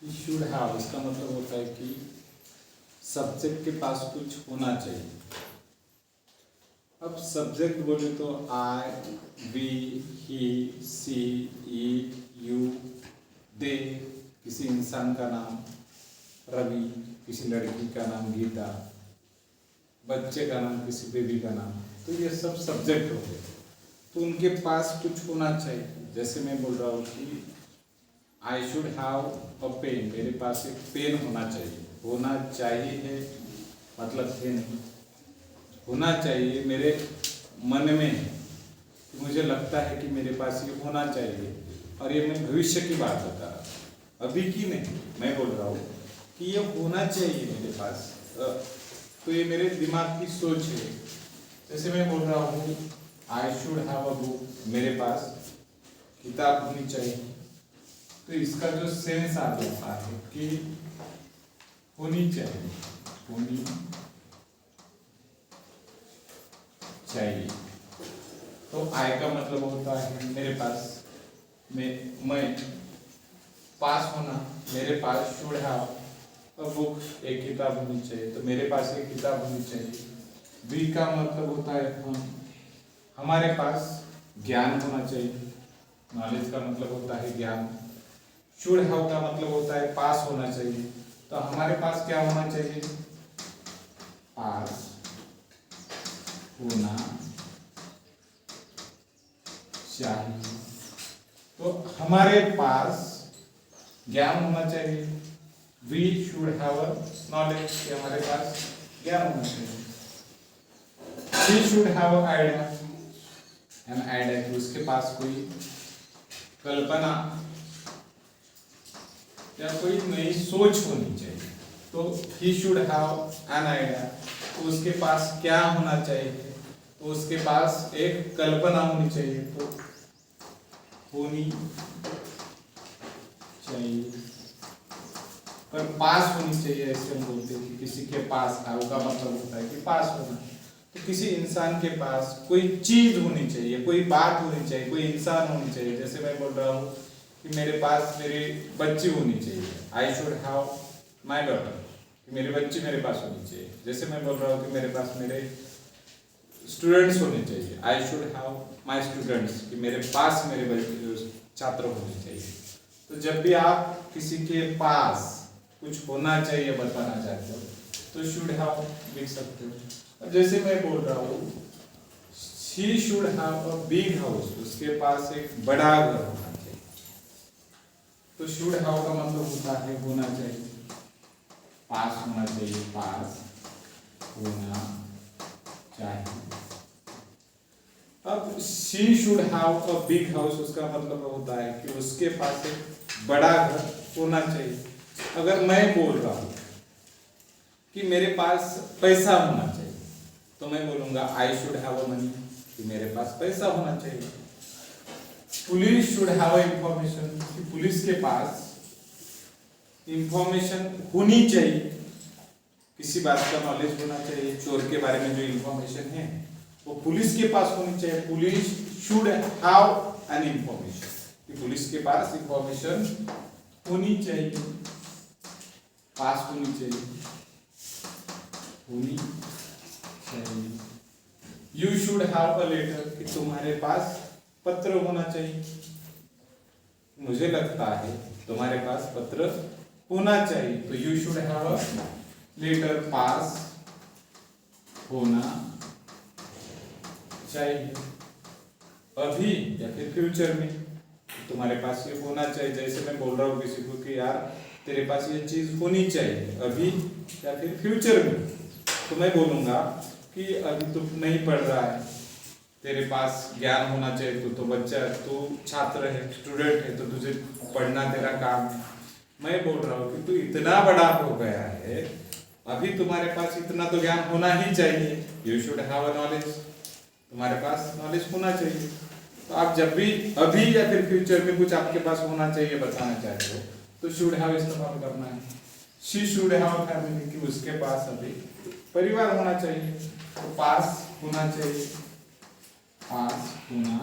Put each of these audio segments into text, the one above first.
Should have इसका मतलब होता है कि सब्जेक्ट के पास कुछ होना चाहिए। अब सब्जेक्ट बोले तो I, we, he, she, it, you, they, किसी इंसान का नाम रवि, किसी लड़की का नाम गीता, बच्चे का नाम किसी बेबी का नाम, तो ये सब सब्जेक्ट हो गए। तो उनके पास कुछ होना चाहिए। जैसे मैं बोल रहा हूँ कि I should have a pen, मेरे पास एक पेन होना चाहिए। होना चाहिए है मतलब है नहीं, होना चाहिए मेरे मन में है, मुझे लगता है कि मेरे पास ये होना चाहिए। और ये मैं भविष्य की बात बता रहा हूँ, अभी की नहीं। मैं बोल रहा हूँ कि ये होना चाहिए मेरे पास, तो ये मेरे दिमाग की सोच है। जैसे मैं बोल रहा हूँ आई शुड हैव अ बुक, मेरे पास किताब होनी चाहिए। तो इसका जो सेंस आ जाता है कि होनी चाहिए, होनी चाहिए। तो आई का मतलब होता है मेरे पास, मैं पास होना, मेरे पास शुड हैव अ बुक, एक किताब होनी चाहिए, तो मेरे पास एक किताब होनी चाहिए। बी का मतलब होता है हमारे पास ज्ञान होना चाहिए, नॉलेज का मतलब होता है ज्ञान। शुड हैव का मतलब होता है पास होना चाहिए, तो हमारे पास क्या होना चाहिए, पास होना चाहिए। तो हमारे पास ज्ञान होना चाहिए, we should have a knowledge, हमारे पास ज्ञान होना चाहिए। She should have a idea, an idea, कि उसके पास कोई कल्पना या कोई नई सोच होनी चाहिए। तो he should have an idea, तो उसके पास क्या होना चाहिए, तो उसके पास एक कल्पना होनी चाहिए। तो होनी चाहिए, पर पास होनी चाहिए ऐसे हम बोलते हैं कि किसी के पास है, का मतलब होता है कि पास होना। तो किसी इंसान के पास कोई चीज होनी चाहिए, कोई बात होनी चाहिए, कोई इंसान होनी चाहिए। जैसे मैं बोल रहा हूँ कि मेरे पास मेरी बच्ची होनी चाहिए, आई शुड हैव माई डॉटर, कि मेरी बच्ची मेरे पास होनी चाहिए। जैसे मैं बोल रहा हूँ कि मेरे पास मेरे स्टूडेंट्स होने चाहिए, आई शुड हैव माई स्टूडेंट्स, कि मेरे पास मेरे छात्र होने चाहिए। तो जब भी आप किसी के पास कुछ होना चाहिए बताना चाहते हो तो शुड हैव लिख सकते हो। अब जैसे मैं बोल रहा हूँ she should have a big house, उसके पास एक बड़ा घर होना चाहिए। तो शुड हैव का मतलब होता है होना चाहिए, पास होना चाहिए, पास होना चाहिए। अब she should have a big house, उसका मतलब होता है कि उसके पास एक बड़ा घर होना चाहिए। अगर मैं बोल रहा हूं कि मेरे पास पैसा होना चाहिए, तो मैं बोलूंगा आई शुड हैव अ मनी, कि मेरे पास पैसा होना चाहिए। पुलिस शुड हैव इंफॉर्मेशन, कि पुलिस के पास इंफॉर्मेशन होनी चाहिए, किसी बात का नॉलेज होना चाहिए, चोर के बारे में जो इंफॉर्मेशन है वो पुलिस के पास होनी चाहिए। Police should have an information, कि पुलिस के पास इंफॉर्मेशन होनी चाहिए, पास होनी चाहिए, होनी चाहिए। You should have a letter, कि तुम्हारे पास पत्र होना चाहिए, मुझे लगता है तुम्हारे पास पत्र होना चाहिए। तो you should have a letter, पास होना चाहिए। अभी या फिर फ्यूचर में तुम्हारे पास ये होना चाहिए। जैसे मैं बोल रहा हूँ किसी को कि यार तेरे पास ये चीज होनी चाहिए, अभी या फिर फ्यूचर में, तो मैं बोलूंगा कि अभी तो नहीं पढ़ रहा है, तेरे पास ज्ञान होना चाहिए, तो बच्चा, तू छात्र है, स्टूडेंट है, तो तुझे पढ़ना तेरा काम है। मैं बोल रहा हूँ कि तू इतना बड़ा हो गया है, अभी तुम्हारे पास इतना तो ज्ञान होना ही चाहिए, you should have a knowledge, तुम्हारे पास नॉलेज होना चाहिए। तो आप जब भी अभी या फिर फ्यूचर में कुछ आपके पास होना चाहिए बताना चाहते हो तो शुड हैव इस्तेमाल करना है। शी शुड हैव फैमिली, कि उसके पास अभी परिवार होना चाहिए, तो पास होना चाहिए, पास होना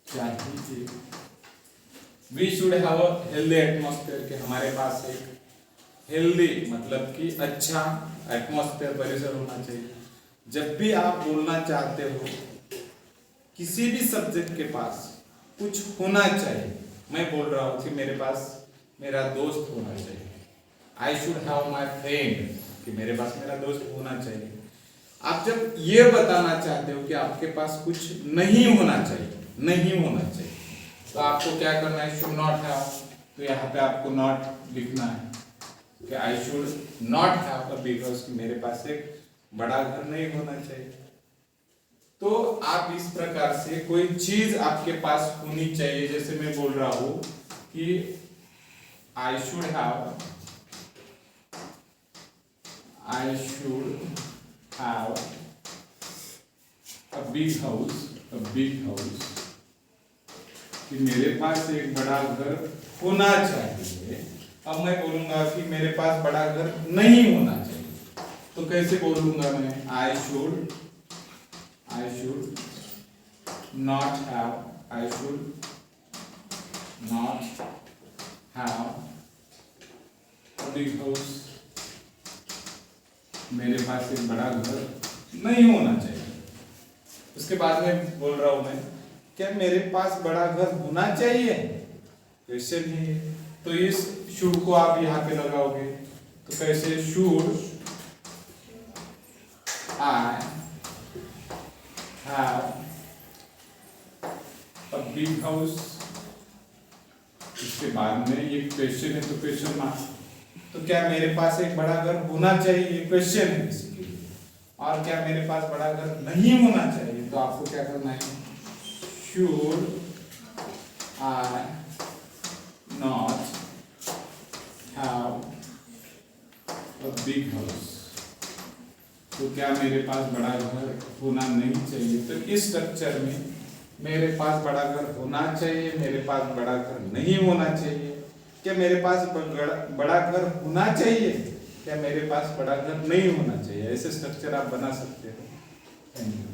चाहिए। We should have a healthy atmosphere, कि हमारे पास एक हेल्दी मतलब कि अच्छा एटमॉस्फेयर परिसर होना चाहिए। जब भी आप बोलना चाहते हो किसी भी सब्जेक्ट के पास कुछ होना चाहिए, मैं बोल रहा हूँ कि मेरे पास मेरा दोस्त होना चाहिए, आई शुड हैव माई फ्रेंड, कि मेरे पास मेरा दोस्त होना चाहिए। आप जब ये बताना चाहते हो कि आपके पास कुछ नहीं होना चाहिए, नहीं होना चाहिए, तो आपको क्या करना है, शुड नॉट हैव, तो यहाँ पे आपको नॉट लिखना है कि I should not have a big house, कि मेरे पास एक बड़ा घर नहीं होना चाहिए। तो आप इस प्रकार से कोई चीज आपके पास होनी चाहिए, जैसे मैं बोल रहा हूं कि I should have a big house, कि मेरे पास एक बड़ा घर होना चाहिए। अब मैं बोलूंगा कि मेरे पास बड़ा घर नहीं होना चाहिए, तो कैसे बोलूंगा मैं, I should not have a big house, मेरे पास एक बड़ा घर नहीं होना चाहिए। उसके बाद में बोल रहा हूं मैं, क्या मेरे पास बड़ा घर होना चाहिए, क्वेश्चन ही है। तो इस शुड को आप यहाँ पे लगाओगे, तो कैसे, should I have a big house, इसके बाद में ये क्वेश्चन है तो क्वेश्चन मार्क, तो क्या मेरे पास एक बड़ा घर होना चाहिए, क्वेश्चन है इसके लिए, और क्या मेरे पास बड़ा घर नहीं होना चाहिए, तो आपको क्या करना है, should I not have a big house, तो क्या मेरे पास बड़ा घर होना नहीं चाहिए। तो इस स्ट्रक्चर में मेरे पास बड़ा घर होना चाहिए, मेरे पास बड़ा घर नहीं होना चाहिए, क्या मेरे पास बड़ा घर होना चाहिए, क्या मेरे पास बड़ा घर नहीं होना चाहिए, ऐसे स्ट्रक्चर आप बना सकते हो। Thank you.